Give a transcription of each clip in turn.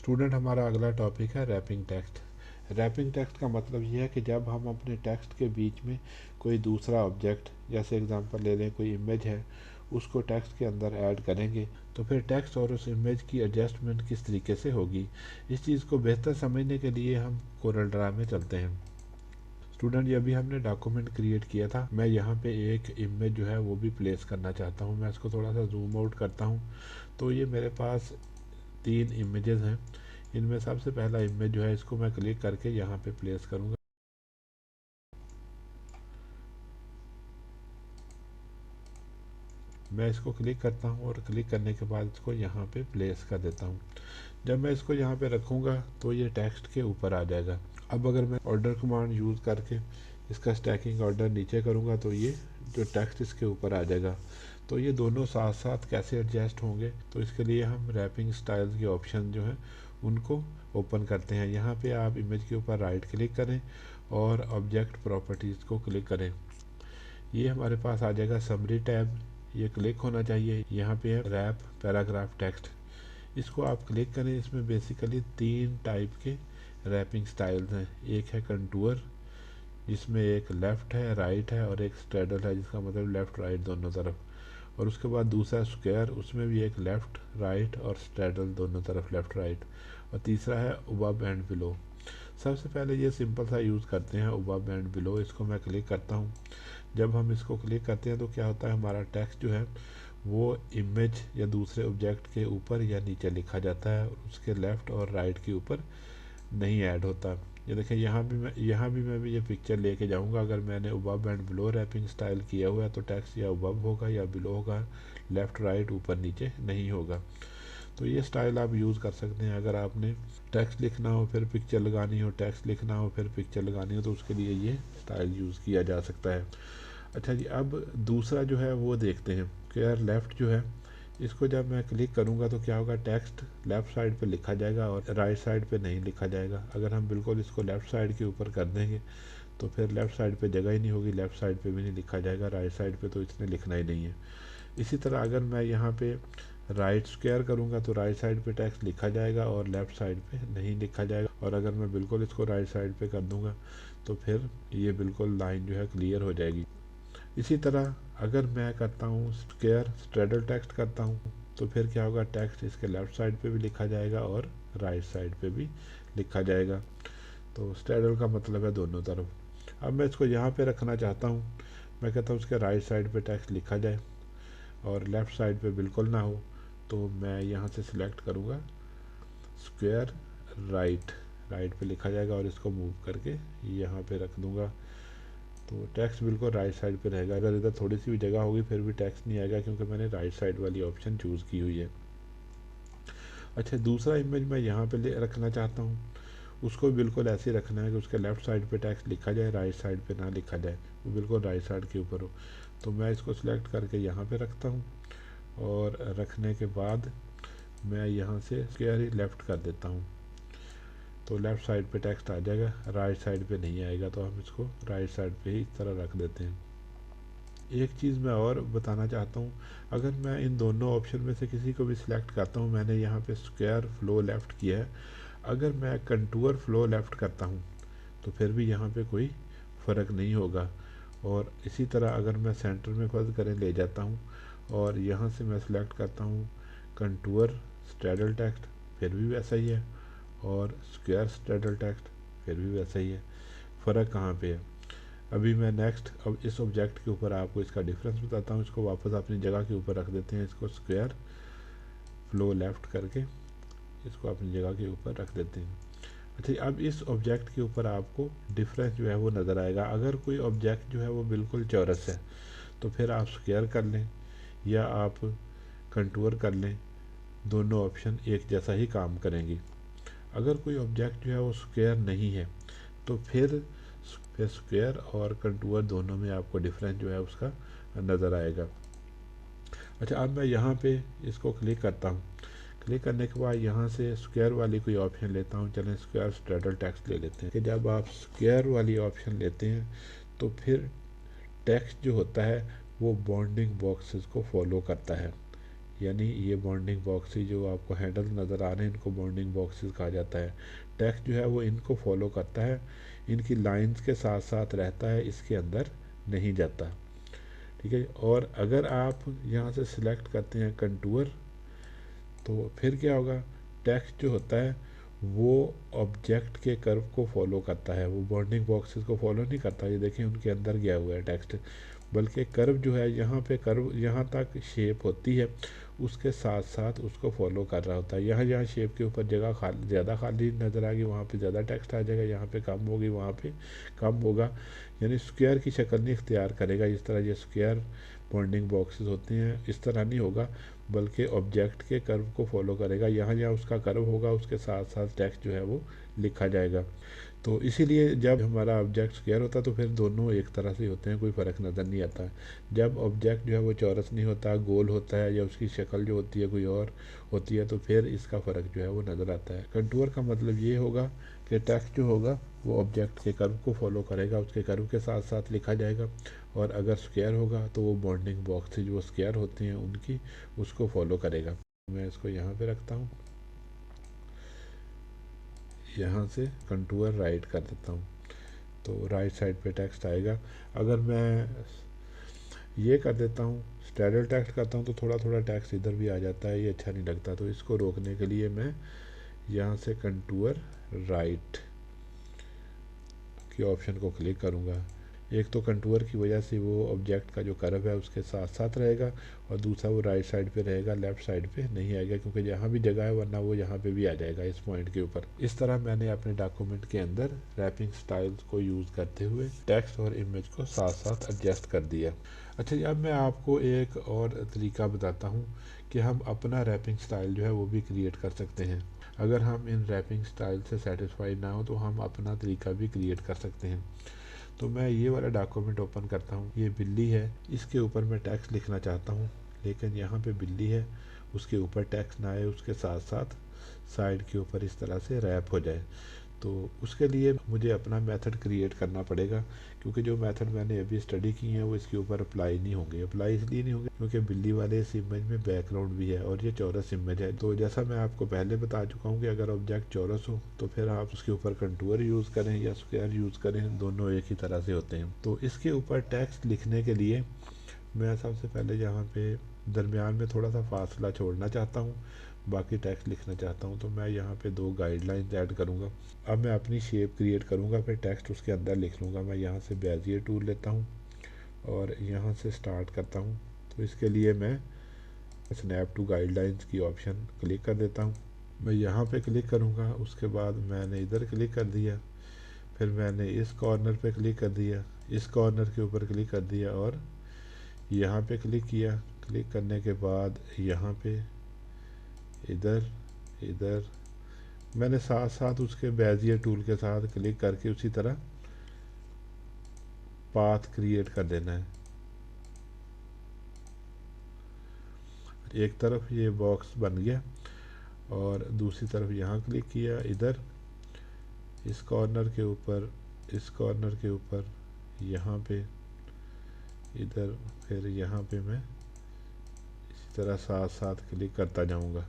Student, हमारा अगला topic है रैपिंग टेक्स्ट। रैपिंग टेक्स्ट का मतलब ये है कि जब हम अपने टेक्स्ट के बीच में कोई दूसरा ऑब्जेक्ट, जैसे एग्जांपल ले लें कोई इमेज है, उसको टेक्स्ट के अंदर ऐड करेंगे तो फिर टेक्स्ट और उस इमेज की एडजस्टमेंट किस तरीके से होगी। इस चीज़ को बेहतर समझने के लिए हम कोरल ड्रा में चलते हैं। स्टूडेंट, ये अभी हमने डॉक्यूमेंट क्रिएट किया था। मैं यहाँ पे एक इमेज जो है वो भी प्लेस करना चाहता हूँ। मैं इसको थोड़ा सा जूम आउट करता हूँ तो ये मेरे पास 3 इमेजेस हैं। इनमें सबसे पहला इमेज जो है इसको मैं क्लिक करके यहाँ पे प्लेस करूँगा। मैं इसको क्लिक करता हूँ और क्लिक करने के बाद इसको यहाँ पे प्लेस कर देता हूँ। जब मैं इसको यहाँ पे रखूँगा तो ये टेक्स्ट के ऊपर आ जाएगा। अब अगर मैं ऑर्डर कमांड यूज़ करके इसका स्टैकिंग ऑर्डर नीचे करूँगा तो ये जो टेक्स्ट इसके ऊपर आ जाएगा। तो ये दोनों साथ साथ कैसे एडजस्ट होंगे, तो इसके लिए हम रैपिंग स्टाइल के ऑप्शन जो हैं उनको ओपन करते हैं। यहाँ पे आप इमेज के ऊपर राइट क्लिक करें और ऑब्जेक्ट प्रॉपर्टीज़ को क्लिक करें। ये हमारे पास आ जाएगा समरी टैब, ये क्लिक होना चाहिए। यहाँ पे है रैप पैराग्राफ टेक्स्ट, इसको आप क्लिक करें। इसमें बेसिकली 3 टाइप के रैपिंग स्टाइल्स हैं। एक है कंटूर, जिसमें एक लेफ़्ट है, राइट है और एक स्ट्रेडल है, जिसका मतलब लेफ़्ट राइट दोनों तरफ। और उसके बाद दूसरा स्क्वायर, उसमें भी एक लेफ़्ट राइट और स्ट्रेडल दोनों तरफ, लेफ़्ट राइट। और तीसरा है अबव एंड बिलो। सबसे पहले ये सिंपल सा यूज़ करते हैं अबव एंड बिलो। इसको मैं क्लिक करता हूँ। जब हम इसको क्लिक करते हैं तो क्या होता है, हमारा टेक्स्ट जो है वो इमेज या दूसरे ऑब्जेक्ट के ऊपर या नीचे लिखा जाता है और उसके लेफ़्ट और राइट के ऊपर नहीं ऐड होता। ये देखें, यहाँ भी मैं भी ये पिक्चर लेके जाऊँगा। अगर मैंने above and below wrapping style किया हुआ है तो टेक्स्ट या अबव होगा या बिलो होगा, लेफ़्ट राइट ऊपर नीचे नहीं होगा। तो ये स्टाइल आप यूज़ कर सकते हैं। अगर आपने टेक्स्ट लिखना हो फिर पिक्चर लगानी हो, टेक्स्ट लिखना हो फिर पिक्चर लगानी हो, तो उसके लिए ये स्टाइल यूज़ किया जा सकता है। अच्छा जी, अब दूसरा जो है वो देखते हैं। स्क्वायर लेफ़्ट जो है, इसको जब मैं क्लिक करूँगा तो क्या होगा, टेक्स्ट लेफ़्ट साइड पे लिखा जाएगा और राइट साइड पे नहीं लिखा जाएगा। अगर हम बिल्कुल इसको लेफ़्ट साइड के ऊपर कर देंगे तो फिर लेफ़्ट साइड पे जगह ही नहीं होगी, लेफ़्ट साइड पे भी नहीं लिखा जाएगा, राइट साइड पे तो इसने लिखना ही नहीं है। इसी तरह अगर मैं यहाँ पे राइट स्क्वायर करूँगा तो राइट साइड पे टेक्स्ट लिखा जाएगा और लेफ़्ट साइड पे नहीं लिखा जाएगा। और अगर मैं बिल्कुल इसको राइट साइड पे कर दूँगा तो फिर ये बिल्कुल लाइन जो है क्लियर हो जाएगी। इसी तरह अगर मैं करता हूँ स्क्वायर स्ट्रेडल टेक्स्ट करता हूँ तो फिर क्या होगा, टेक्स्ट इसके लेफ़्ट साइड पे भी लिखा जाएगा और राइट साइड पे भी लिखा जाएगा। तो स्ट्रेडल का मतलब है दोनों तरफ। अब मैं इसको यहाँ पे रखना चाहता हूँ। मैं कहता हूँ उसके राइट साइड पे टेक्स्ट लिखा जाए और लेफ़्ट साइड पे बिल्कुल ना हो। तो मैं यहाँ से सिलेक्ट करूँगा स्क्वायर राइट, राइट पे लिखा जाएगा और इसको मूव करके यहाँ पे रख दूँगा तो टेक्स्ट बिल्कुल राइट साइड पे रहेगा। अगर इधर थोड़ी सी भी जगह होगी फिर भी टेक्स्ट नहीं आएगा, क्योंकि मैंने राइट साइड वाली ऑप्शन चूज़ की हुई है। अच्छा, दूसरा इमेज मैं यहाँ पे ले रखना चाहता हूँ। उसको बिल्कुल ऐसे रखना है कि उसके लेफ़्ट साइड पे टेक्स्ट लिखा जाए, राइट साइड पे ना लिखा जाए, वो बिल्कुल राइट साइड के ऊपर हो। तो मैं इसको सिलेक्ट करके यहाँ पे रखता हूँ और रखने के बाद मैं यहाँ से स्क्वायर ही लेफ़्ट कर देता हूँ तो लेफ़्ट साइड पे टेक्स्ट आ जाएगा, राइट साइड पे नहीं आएगा। तो हम इसको राइट साइड पे ही इस तरह रख देते हैं। एक चीज़ मैं और बताना चाहता हूँ, अगर मैं इन दोनों ऑप्शन में से किसी को भी सिलेक्ट करता हूँ, मैंने यहाँ पे स्क्वायर फ्लो लेफ़्ट किया है, अगर मैं कंटूर फ्लो लेफ़्ट करता हूँ तो फिर भी यहाँ पे कोई फ़र्क नहीं होगा। और इसी तरह अगर मैं सेंटर में फर्ज करें ले जाता हूँ और यहाँ से मैं सिलेक्ट करता हूँ कंटूर स्ट्रेडल टेक्स्ट, फिर भी वैसा ही है। और स्क्वायर स्ट्रेडल टेक्स्ट, फिर भी वैसा ही है। फ़र्क कहाँ पे है? अभी मैं नेक्स्ट अब इस ऑब्जेक्ट के ऊपर आपको इसका डिफरेंस बताता हूँ। इसको वापस अपनी जगह के ऊपर रख देते हैं। इसको स्क्वायर फ्लो लेफ़्ट करके इसको अपनी जगह के ऊपर रख देते हैं। अच्छा, अब इस ऑब्जेक्ट के ऊपर आपको डिफरेंस जो है वो नज़र आएगा। अगर कोई ऑब्जेक्ट जो है वो बिल्कुल चौरस है तो फिर आप स्क्वायर कर लें या आप कंटूर कर लें, दोनों ऑप्शन एक जैसा ही काम करेंगी। अगर कोई ऑब्जेक्ट जो है वो स्क्वायर नहीं है तो फिर स्क्वायर और कंटूर दोनों में आपको डिफरेंस जो है उसका नज़र आएगा। अच्छा, अब मैं यहाँ पे इसको क्लिक करता हूँ। क्लिक करने के बाद यहाँ से स्क्वायर वाली कोई ऑप्शन लेता हूँ। चलें स्क्वायर स्ट्रेडल टेक्स्ट ले लेते हैं कि जब आप स्क्वायर वाली ऑप्शन लेते हैं तो फिर टेक्स्ट जो होता है वो बाउंडिंग बॉक्सेस को फॉलो करता है। यानी ये बाउंडिंग बॉक्सेस जो आपको हैंडल नज़र आ रहे हैं इनको बाउंडिंग बॉक्सेस कहा जाता है। टेक्स्ट जो है वो इनको फॉलो करता है, इनकी लाइंस के साथ साथ रहता है, इसके अंदर नहीं जाता। ठीक है, और अगर आप यहाँ से सिलेक्ट करते हैं कंटूर, तो फिर क्या होगा, टेक्स्ट जो होता है वो ऑब्जेक्ट के कर्व को फॉलो करता है, वो बाउंडिंग बॉक्सेस को फॉलो नहीं करता। ये देखिए उनके अंदर गया हुआ है टेक्स्ट, बल्कि कर्व जो है यहाँ पे कर्व यहाँ तक शेप होती है उसके साथ साथ उसको फॉलो कर रहा होता है। यहाँ जहाँ शेप के ऊपर जगह ज़्यादा खाली नज़र आ गई वहाँ पे ज़्यादा टेक्स्ट आ जाएगा, यहाँ पे कम होगी वहाँ पे कम होगा, यानी स्क्वायर की शक्ल नहीं इख्तियार करेगा। जिस तरह ये स्क्वायर बाउंडिंग बॉक्सेस होते हैं इस तरह नहीं होगा, बल्कि ऑब्जेक्ट के कर्व को फॉलो करेगा। यहाँ जहाँ उसका कर्व होगा उसके साथ साथ टेक्स्ट जो है वो लिखा जाएगा। तो इसीलिए जब हमारा ऑब्जेक्ट स्क्वायर होता है तो फिर दोनों एक तरह से होते हैं, कोई फ़र्क नज़र नहीं आता। जब ऑब्जेक्ट जो है वो चौरस नहीं होता, गोल होता है, या उसकी शक्ल जो होती है कोई और होती है, तो फिर इसका फ़र्क जो है वो नज़र आता है। कंटूर का मतलब ये होगा कि टेक्स्ट जो होगा वो ऑब्जेक्ट के कर्व को फॉलो करेगा, उसके कर्व के साथ साथ लिखा जाएगा। और अगर स्क्वायर होगा तो वो बाउंडिंग बॉक्स से जो स्क्वायर होती हैं उनकी उसको फॉलो करेगा। मैं इसको यहाँ पे रखता हूँ, यहाँ से कंटूर राइट कर देता हूँ, तो राइट साइड पे टेक्स्ट आएगा। अगर मैं ये कर देता हूँ, स्टैडर्ड टेक्स्ट करता हूँ, तो थोड़ा थोड़ा टेक्स्ट इधर भी आ जाता है, ये अच्छा नहीं लगता। तो इसको रोकने के लिए मैं यहाँ से कंटूर राइट के ऑप्शन को क्लिक करूँगा। एक तो कंटूर की वजह से वो ऑब्जेक्ट का जो कर्व है उसके साथ साथ रहेगा, और दूसरा वो राइट साइड पे रहेगा, लेफ़्ट साइड पे नहीं आएगा, क्योंकि जहाँ भी जगह है वरना वो यहाँ पे भी आ जाएगा इस पॉइंट के ऊपर। इस तरह मैंने अपने डॉक्यूमेंट के अंदर रैपिंग स्टाइल्स को यूज़ करते हुए टेक्स्ट और इमेज को साथ साथ एडजस्ट कर दिया। अच्छा जी, अब मैं आपको एक और तरीका बताता हूँ कि हम अपना रैपिंग स्टाइल जो है वो भी क्रिएट कर सकते हैं। अगर हम इन रैपिंग स्टाइल से सेटिस्फाइड ना हो तो हम अपना तरीका भी क्रिएट कर सकते हैं। तो मैं ये वाला डॉक्यूमेंट ओपन करता हूँ, ये बिल्ली है, इसके ऊपर मैं टेक्स्ट लिखना चाहता हूँ, लेकिन यहाँ पे बिल्ली है उसके ऊपर टेक्स्ट ना आए, उसके साथ साथ साइड के ऊपर इस तरह से रैप हो जाए। तो उसके लिए मुझे अपना मेथड क्रिएट करना पड़ेगा, क्योंकि जो मेथड मैंने अभी स्टडी की है वो इसके ऊपर अप्लाई नहीं होंगे। अप्लाई इसलिए नहीं होंगे क्योंकि बिल्ली वाले इस इमेज में बैकग्राउंड भी है और ये चौरस इमेज है। तो जैसा मैं आपको पहले बता चुका हूँ कि अगर ऑब्जेक्ट चौरस हो तो फिर आप उसके ऊपर कंटूर यूज़ करें या स्क्वायर यूज़ करें, दोनों एक ही तरह से होते हैं। तो इसके ऊपर टेक्स्ट लिखने के लिए मैं सबसे पहले यहाँ पे दरमियान में थोड़ा सा फासला छोड़ना चाहता हूँ, बाकी टेक्स्ट लिखना चाहता हूँ। तो मैं यहाँ पे 2 गाइडलाइंस ऐड करूँगा। अब मैं अपनी शेप क्रिएट करूँगा, फिर टेक्स्ट उसके अंदर लिख लूँगा। मैं यहाँ से बेजियर टूल लेता हूँ और यहाँ से स्टार्ट करता हूँ। तो इसके लिए मैं स्नैप टू गाइडलाइंस की ऑप्शन क्लिक कर देता हूँ। मैं यहाँ पे क्लिक करूँगा, उसके बाद मैंने इधर क्लिक कर दिया, फिर मैंने इस कॉर्नर पे क्लिक कर दिया, इस कॉर्नर के ऊपर क्लिक कर दिया और यहाँ पे क्लिक किया। क्लिक करने के बाद यहाँ पे इधर इधर मैंने साथ साथ उसके बेजियर टूल के साथ क्लिक करके उसी तरह पाथ क्रिएट कर देना है। एक तरफ ये बॉक्स बन गया और दूसरी तरफ यहाँ क्लिक किया, इधर इस कॉर्नर के ऊपर, इस कॉर्नर के ऊपर, यहाँ पे इधर, फिर यहाँ पे मैं इसी तरह साथ साथ क्लिक करता जाऊँगा।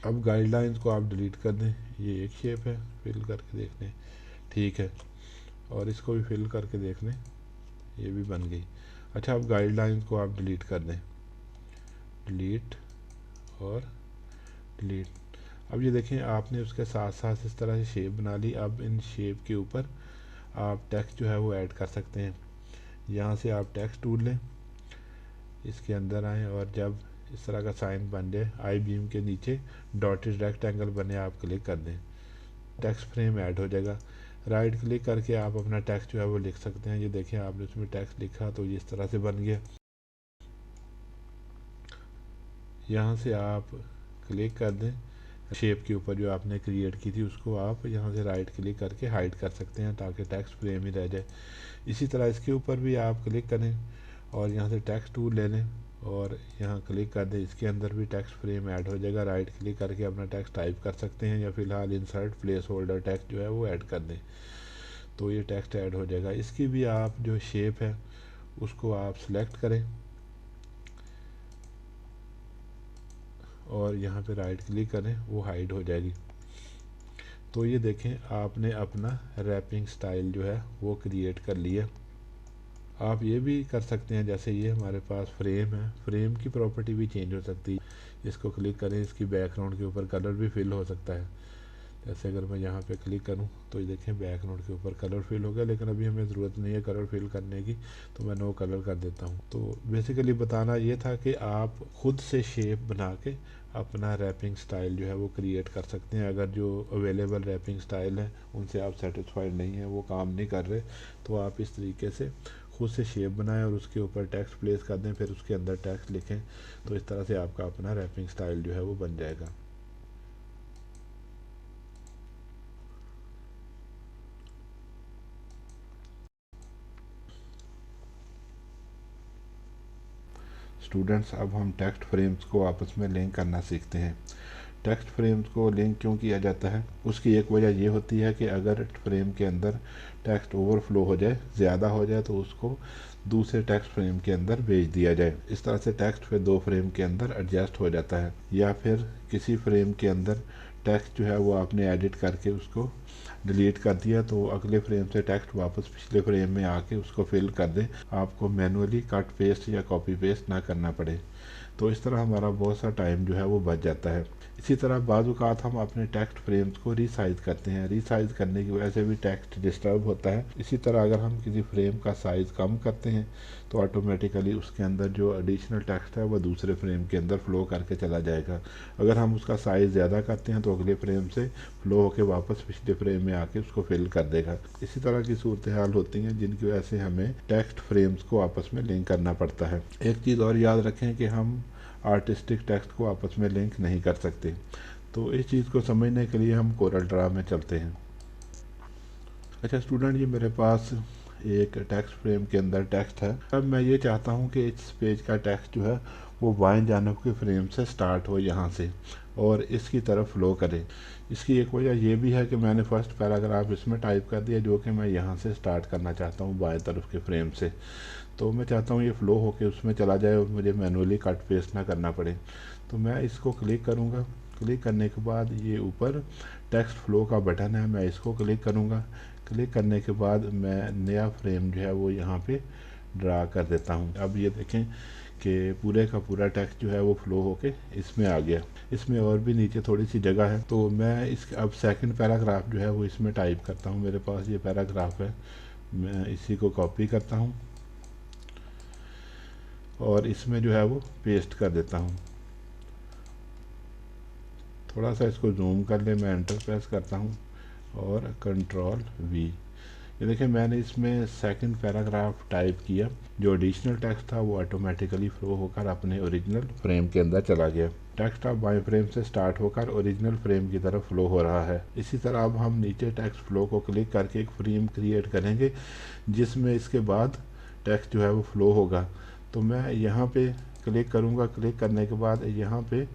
अब गाइडलाइंस को आप डिलीट कर दें, ये एक शेप है, फिल करके देख लें, ठीक है, और इसको भी फिल करके देख लें, ये भी बन गई। अच्छा, अब गाइडलाइंस को आप डिलीट कर दें, डिलीट और डिलीट। अब ये देखें आपने उसके साथ साथ इस तरह से शेप बना ली। अब इन शेप के ऊपर आप टेक्स्ट जो है वो ऐड कर सकते हैं। यहाँ से आप टेक्स्ट टूल लें, इसके अंदर आएँ और जब इस तरह का साइन बन जाए, आई बीम के नीचे डॉटेड रेक्टेंगल बने, आप क्लिक कर दें, टेक्स्ट फ्रेम ऐड हो जाएगा। राइट क्लिक करके आप अपना टेक्स्ट जो है वो लिख सकते हैं। ये देखें आपने उसमें टेक्स्ट लिखा तो ये इस तरह से बन गया। यहाँ से आप क्लिक कर दें, शेप के ऊपर जो आपने क्रिएट की थी उसको आप यहाँ से राइट क्लिक करके हाइड कर सकते हैं ताकि टेक्स्ट फ्रेम ही रह जाए। इसी तरह इसके ऊपर भी आप क्लिक करें और यहाँ से टेक्स्ट टूल ले लें और यहाँ क्लिक कर दें, इसके अंदर भी टेक्स्ट फ्रेम ऐड हो जाएगा। राइट क्लिक करके अपना टेक्स्ट टाइप कर सकते हैं या फिलहाल इंसर्ट प्लेस होल्डर टेक्स्ट जो है वो ऐड कर दें, तो ये टेक्स्ट ऐड हो जाएगा। इसकी भी आप जो शेप है उसको आप सिलेक्ट करें और यहाँ पे राइट क्लिक करें, वो हाइड हो जाएगी। तो ये देखें, आपने अपना रैपिंग स्टाइल जो है वो क्रिएट कर लिया। आप ये भी कर सकते हैं, जैसे ये हमारे पास फ्रेम है, फ्रेम की प्रॉपर्टी भी चेंज हो सकती है। इसको क्लिक करें, इसकी बैकग्राउंड के ऊपर कलर भी फिल हो सकता है। जैसे अगर मैं यहाँ पे क्लिक करूँ तो ये देखें बैकग्राउंड के ऊपर कलर फिल हो गया, लेकिन अभी हमें ज़रूरत नहीं है कलर फिल करने की, तो मैं नो कलर कर देता हूँ। तो बेसिकली बताना ये था कि आप खुद से शेप बना के अपना रैपिंग स्टाइल जो है वो क्रिएट कर सकते हैं। अगर जो अवेलेबल रैपिंग स्टाइल है उनसे आप सेटिस्फाइड नहीं है, वो काम नहीं कर रहे, तो आप इस तरीके से खुद से शेप बनाएं और उसके ऊपर टेक्स्ट प्लेस कर दें, फिर उसके अंदर टेक्स्ट लिखें। तो इस तरह से आपका अपना रैपिंग स्टाइल जो है वो बन जाएगा। स्टूडेंट्स, अब हम टेक्स्ट फ्रेम्स को आपस में लिंक करना सीखते हैं। टेक्स्ट फ्रेम्स को लिंक क्यों किया जाता है, उसकी एक वजह ये होती है कि अगर फ्रेम के अंदर टेक्स्ट ओवरफ्लो हो जाए, ज़्यादा हो जाए, तो उसको दूसरे टेक्स्ट फ्रेम के अंदर भेज दिया जाए। इस तरह से टेक्स्ट फिर दो फ्रेम के अंदर एडजस्ट हो जाता है। या फिर किसी फ्रेम के अंदर टेक्स्ट जो है वो आपने एडिट करके उसको डिलीट कर दिया, तो अगले फ्रेम से टेक्स्ट वापस पिछले फ्रेम में आके उसको फिल कर दे, आपको मैनुअली कट पेस्ट या कॉपी पेस्ट ना करना पड़े। तो इस तरह हमारा बहुत सा टाइम जो है वो बच जाता है। इसी तरह बाज़ औक़ात हम अपने टेक्स्ट फ्रेम्स को रीसाइज़ करते हैं, रीसाइज़ करने की वजह से भी टेक्स्ट डिस्टर्ब होता है। इसी तरह अगर हम किसी फ्रेम का साइज़ कम करते हैं तो ऑटोमेटिकली उसके अंदर जो एडिशनल टेक्स्ट है वो दूसरे फ्रेम के अंदर फ़्लो करके चला जाएगा। अगर हम उसका साइज़ ज़्यादा करते हैं तो अगले फ्रेम से फ़्लो होकर वापस पिछले फ्रेम में आके उसको फिल कर देगा। इसी तरह की सूरत हाल होती हैं जिनकी वजह से हमें टेक्स्ट फ्रेम्स को आपस में लिंक करना पड़ता है। एक चीज़ और याद रखें कि हम आर्टिस्टिक टेक्स्ट को आपस में लिंक नहीं कर सकते। तो इस चीज़ को समझने के लिए हम कोरल ड्रा में चलते हैं। अच्छा स्टूडेंट, ये मेरे पास एक टेक्स्ट फ्रेम के अंदर टेक्स्ट है। अब मैं ये चाहता हूँ कि इस पेज का टेक्स्ट जो है वो बाएं जानिब के फ्रेम से स्टार्ट हो यहाँ से और इसकी तरफ फ्लो करे। इसकी एक वजह ये भी है कि मैंने फर्स्ट पैराग्राफ इसमें टाइप कर दिया, जो कि मैं यहाँ से स्टार्ट करना चाहता हूँ बाएं तरफ के फ्रेम से। तो मैं चाहता हूँ ये फ़्लो होके उसमें चला जाए और मुझे मैनुअली कट पेस्ट ना करना पड़े। तो मैं इसको क्लिक करूँगा, क्लिक करने के बाद ये ऊपर टेक्स्ट फ्लो का बटन है, मैं इसको क्लिक करूँगा। क्लिक करने के बाद मैं नया फ्रेम जो है वो यहाँ पे ड्रा कर देता हूँ। अब ये देखें कि पूरे का पूरा टेक्स्ट जो है वो फ्लो होके इसमें आ गया। इसमें और भी नीचे थोड़ी सी जगह है, तो मैं इस अब सेकंड पैराग्राफ जो है वो इसमें टाइप करता हूँ। मेरे पास ये पैराग्राफ है, मैं इसी को कॉपी करता हूँ और इसमें जो है वो पेस्ट कर देता हूँ। थोड़ा सा इसको जूम कर ले, मैं एंटर प्रेस करता हूँ और कंट्रोल वी। ये देखिए मैंने इसमें सेकंड पैराग्राफ टाइप किया। जो एडिशनल टेक्स्ट था वो ऑटोमेटिकली फ्लो होकर अपने ओरिजिनल फ्रेम के अंदर चला गया। टेक्स्ट अब बाएं फ्रेम से स्टार्ट होकर ओरिजिनल फ्रेम की तरफ फ्लो हो रहा है। इसी तरह अब हम नीचे टेक्स्ट फ्लो को क्लिक करके एक फ्रेम क्रिएट करेंगे जिसमें इसके बाद टेक्स्ट जो है वो फ्लो होगा। तो मैं यहाँ पे क्लिक करूँगा, क्लिक करने के बाद यहाँ पे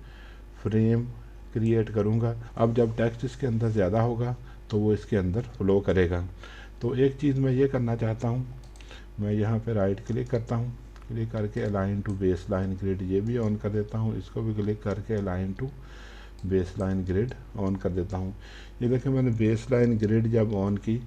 फ्रेम क्रिएट करूँगा। अब जब टेक्स्ट इसके अंदर ज़्यादा होगा तो वो इसके अंदर फ्लो करेगा। तो एक चीज़ मैं ये करना चाहता हूँ, मैं यहाँ पे राइट क्लिक करता हूँ, क्लिक करके align to base line grid ये भी ऑन कर देता हूँ। इसको भी क्लिक करके align to base line grid on कर देता हूँ। ये देखिए मैंने बेस लाइन ग्रिड जब ऑन की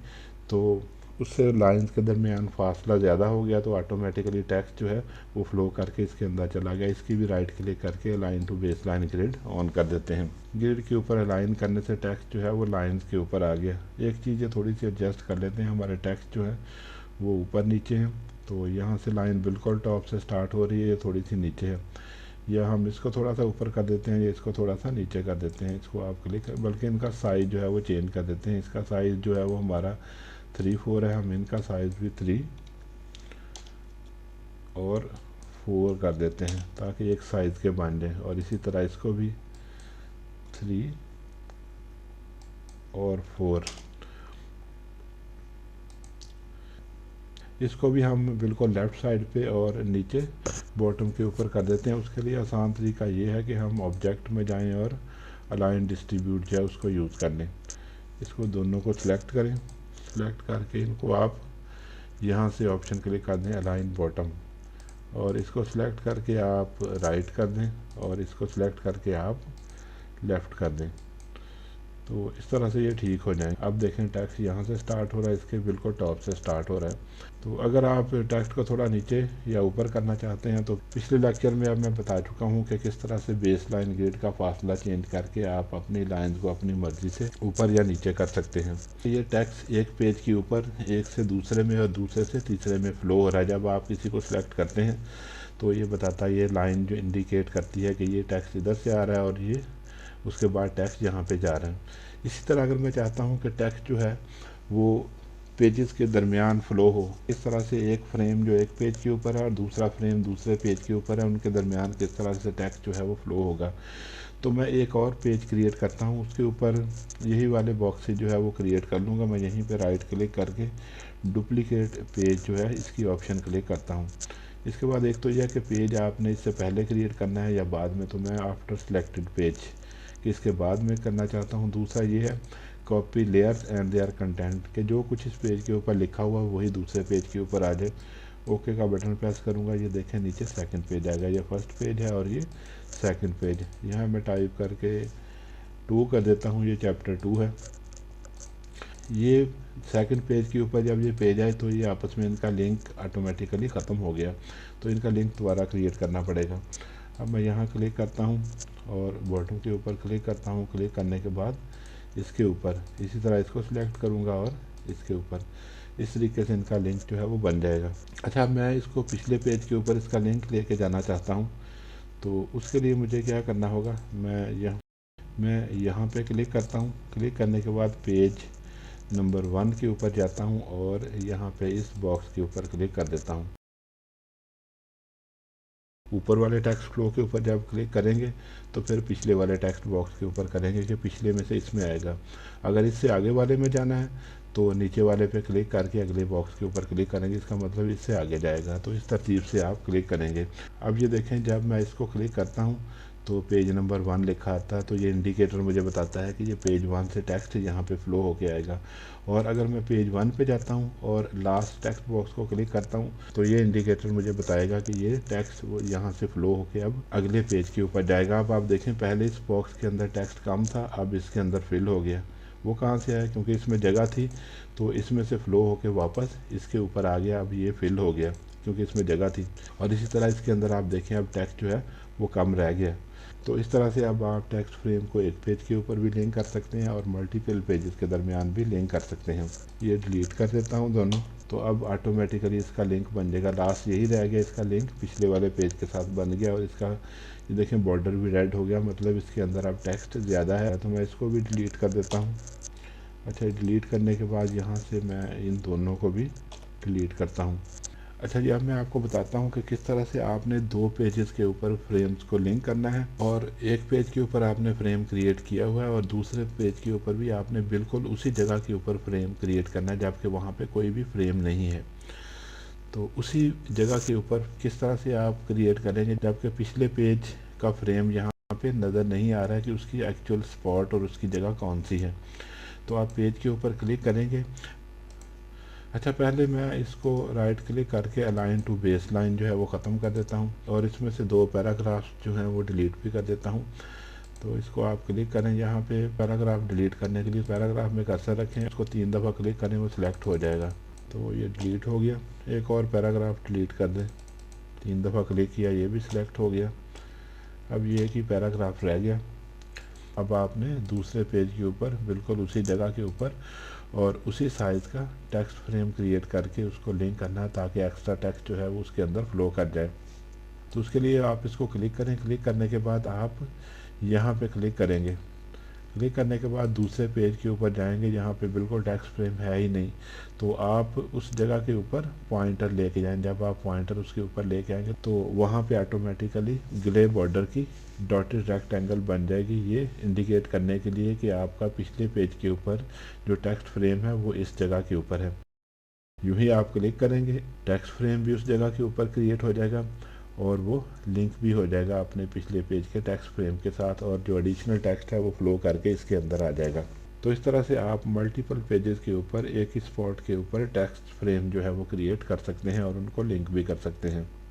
तो उससे लाइंस के दरमियान फासला ज़्यादा हो गया, तो ऑटोमेटिकली टेक्स्ट जो है वो फ्लो करके इसके अंदर चला गया। इसकी भी राइट क्लिक करके align to base line grid on कर देते हैं। ग्रिड के ऊपर अलाइन करने से टेक्स्ट जो है वो लाइंस के ऊपर आ गया। एक चीज़ ये थोड़ी सी एडजस्ट कर लेते हैं, हमारे टेक्स्ट जो है वो ऊपर नीचे है, तो यहाँ से लाइन बिल्कुल टॉप से स्टार्ट हो रही है, ये थोड़ी सी नीचे है। या हम इसको थोड़ा सा ऊपर कर देते हैं, या इसको थोड़ा सा नीचे कर देते हैं। इसको आप क्लिक, बल्कि इनका साइज़ जो है वो चेंज कर देते हैं। इसका साइज़ जो है वो हमारा 3-4 है, हम इनका साइज़ भी 3 और 4 कर देते हैं ताकि एक साइज़ के बन जाए। और इसी तरह इसको भी 3 और 4। इसको भी हम बिल्कुल लेफ़्ट साइड पे और नीचे बॉटम के ऊपर कर देते हैं। उसके लिए आसान तरीका ये है कि हम ऑब्जेक्ट में जाएं और अलाइन डिस्ट्रीब्यूट जो है उसको यूज़ कर लें। इसको दोनों को सिलेक्ट करें, सिलेक्ट करके इनको आप यहाँ से ऑप्शन क्लिक कर दें अलाइन बॉटम, और इसको सिलेक्ट करके आप राइट कर दें और इसको सिलेक्ट करके आप लेफ़्ट कर दें। तो इस तरह से ये ठीक हो जाए। अब देखें टेक्स्ट यहाँ से स्टार्ट हो रहा है, इसके बिल्कुल टॉप से स्टार्ट हो रहा है। तो अगर आप टेक्स्ट को थोड़ा नीचे या ऊपर करना चाहते हैं तो पिछले लेक्चर में अब मैं बता चुका हूँ कि किस तरह से बेस लाइन ग्रिड का फासला चेंज करके आप अपनी लाइंस को अपनी मर्ज़ी से ऊपर या नीचे कर सकते हैं। ये टेक्स्ट एक पेज के ऊपर एक से दूसरे में और दूसरे से तीसरे में फ्लो हो रहा है। जब आप किसी को सिलेक्ट करते हैं तो ये बताता है, ये लाइन जो इंडिकेट करती है कि ये टेक्स्ट इधर से आ रहा है और ये उसके बाद टेक्स्ट यहाँ पे जा रहा है। इसी तरह अगर मैं चाहता हूँ कि टेक्स्ट जो है वो पेजेस के दरमियान फ़्लो हो, इस तरह से एक फ्रेम जो एक पेज के ऊपर है और दूसरा फ्रेम दूसरे पेज के ऊपर है, उनके दरमियान किस तरह से टेक्स्ट जो है वो फ़्लो होगा। तो मैं एक और पेज क्रिएट करता हूँ, उसके ऊपर यही वाले बॉक्सेस जो है वो क्रिएट कर लूँगा। मैं यहीं पे राइट क्लिक करके डुप्लीकेट पेज जो है इसकी ऑप्शन क्लिक करता हूँ। इसके बाद एक तो यह है कि पेज आपने इससे पहले क्रिएट करना है या बाद में, तो मैं आफ्टर सेलेक्टेड पेज कि इसके बाद में करना चाहता हूँ। दूसरा ये है copy layers and their content, कि जो कुछ इस पेज के ऊपर लिखा हुआ है वही दूसरे पेज के ऊपर आ जाए। ओके का बटन प्रेस करूँगा, ये देखें नीचे सेकंड पेज आएगा। ये फर्स्ट पेज है और ये सेकंड पेज। यहाँ मैं टाइप करके 2 कर देता हूँ, ये चैप्टर 2 है। ये सेकंड पेज के ऊपर जब ये पेज आए तो ये आपस में इनका लिंक ऑटोमेटिकली ख़त्म हो गया, तो इनका लिंक दोबारा क्रिएट करना पड़ेगा। अब मैं यहाँ क्लिक करता हूँ और बॉटम के ऊपर क्लिक करता हूँ। क्लिक करने के बाद इसके ऊपर इसी तरह इसको सिलेक्ट करूँगा और इसके ऊपर इस तरीके से इनका लिंक जो है वो बन जाएगा। अच्छा, मैं इसको पिछले पेज के ऊपर इसका लिंक लेके जाना चाहता हूँ, तो उसके लिए मुझे क्या करना होगा, मैं यहाँ पे क्लिक करता हूँ। क्लिक करने के बाद पेज नंबर 1 के ऊपर जाता हूँ और यहाँ पे इस बॉक्स के ऊपर क्लिक कर देता हूँ। ऊपर वाले टेक्स्ट फ्लो के ऊपर जब क्लिक करेंगे तो फिर पिछले वाले टेक्स्ट बॉक्स के ऊपर करेंगे कि पिछले में से इसमें आएगा। अगर इससे आगे वाले में जाना है तो नीचे वाले पे क्लिक करके अगले बॉक्स के ऊपर क्लिक करेंगे, इसका मतलब इससे आगे जाएगा। तो इस तरतीब से आप क्लिक करेंगे। अब ये देखें, जब मैं इसको क्लिक करता हूँ तो पेज नंबर 1 लिखा आता है, तो ये इंडिकेटर मुझे बताता है कि ये पेज 1 से टेक्स्ट यहाँ पे फ्लो होके आएगा। और अगर मैं पेज 1 पे जाता हूँ और लास्ट टेक्स्ट बॉक्स को क्लिक करता हूँ तो ये इंडिकेटर मुझे बताएगा कि ये टेक्स्ट वो यहाँ से फ्लो होके अब अगले पेज के ऊपर जाएगा। अब आप देखें, पहले इस बॉक्स के अंदर टेक्स्ट कम था, अब इसके अंदर फिल हो गया। वो कहाँ से आया, क्योंकि इसमें जगह थी तो इसमें से फ्लो होके वापस इसके ऊपर आ गया। अब ये फिल हो गया क्योंकि इसमें जगह थी। और इसी तरह इसके अंदर आप देखें अब टेक्स्ट जो है वो कम रह गया। तो इस तरह से अब आप टेक्स्ट फ्रेम को एक पेज के ऊपर भी लिंक कर सकते हैं और मल्टीपल पेजेस के दरमियान भी लिंक कर सकते हैं। ये डिलीट कर देता हूँ दोनों, तो अब ऑटोमेटिकली इसका लिंक बन जाएगा। लास्ट यही रह गया, इसका लिंक पिछले वाले पेज के साथ बन गया और इसका ये देखें बॉर्डर भी रेड हो गया, मतलब इसके अंदर अब टेक्स्ट ज़्यादा है। तो मैं इसको भी डिलीट कर देता हूँ। अच्छा, डिलीट करने के बाद यहाँ से मैं इन दोनों को भी डिलीट करता हूँ। अच्छा जी, अब मैं आपको बताता हूँ कि किस तरह से आपने 2 पेजेस के ऊपर फ्रेम्स को लिंक करना है। और एक पेज के ऊपर आपने फ्रेम क्रिएट किया हुआ है और दूसरे पेज के ऊपर भी आपने बिल्कुल उसी जगह के ऊपर फ्रेम क्रिएट करना है जबकि वहाँ पे कोई भी फ्रेम नहीं है। तो उसी जगह के ऊपर किस तरह से आप क्रिएट करेंगे जबकि पिछले पेज का फ्रेम यहाँ पे नज़र नहीं आ रहा है कि उसकी एक्चुअल स्पॉट और उसकी जगह कौन सी है। तो आप पेज के ऊपर क्लिक करेंगे। अच्छा, पहले मैं इसको राइट क्लिक करके अलाइन टू बेस लाइन जो है वो ख़त्म कर देता हूँ और इसमें से 2 पैराग्राफ्स जो हैं वो डिलीट भी कर देता हूँ। तो इसको आप क्लिक करें, यहाँ पे पैराग्राफ डिलीट करने के लिए पैराग्राफ में कर्सर रखें, उसको 3 दफ़ा क्लिक करें, वो सिलेक्ट हो जाएगा। तो ये डिलीट हो गया। एक और पैराग्राफ डिलीट कर दें, 3 दफ़ा क्लिक किया, ये भी सिलेक्ट हो गया। अब ये एक ही पैराग्राफ रह गया। अब आपने दूसरे पेज के ऊपर बिल्कुल उसी जगह के ऊपर और उसी साइज़ का टेक्स्ट फ्रेम क्रिएट करके उसको लिंक करना है ताकि एक्स्ट्रा टेक्स्ट जो है वो उसके अंदर फ्लो कर जाए। तो उसके लिए आप इसको क्लिक करें। क्लिक करने के बाद आप यहाँ पे क्लिक करेंगे। क्लिक करने के बाद दूसरे पेज के ऊपर जाएंगे जहाँ पे बिल्कुल टेक्स्ट फ्रेम है ही नहीं, तो आप उस जगह के ऊपर पॉइंटर लेके जाएं। जब आप पॉइंटर उसके ऊपर लेके आएंगे तो वहाँ पे ऑटोमेटिकली ग्रे बॉर्डर की डॉटेड रेक्टेंगल बन जाएगी, ये इंडिकेट करने के लिए कि आपका पिछले पेज के ऊपर जो टेक्स्ट फ्रेम है वो इस जगह के ऊपर है। यूं ही आप क्लिक करेंगे, टेक्स्ट फ्रेम भी उस जगह के ऊपर क्रिएट हो जाएगा और वो लिंक भी हो जाएगा अपने पिछले पेज के टेक्स्ट फ्रेम के साथ, और जो एडिशनल टेक्स्ट है वो फ्लो करके इसके अंदर आ जाएगा। तो इस तरह से आप मल्टीपल पेजेस के ऊपर एक ही स्पॉट के ऊपर टेक्स्ट फ्रेम जो है वो क्रिएट कर सकते हैं और उनको लिंक भी कर सकते हैं।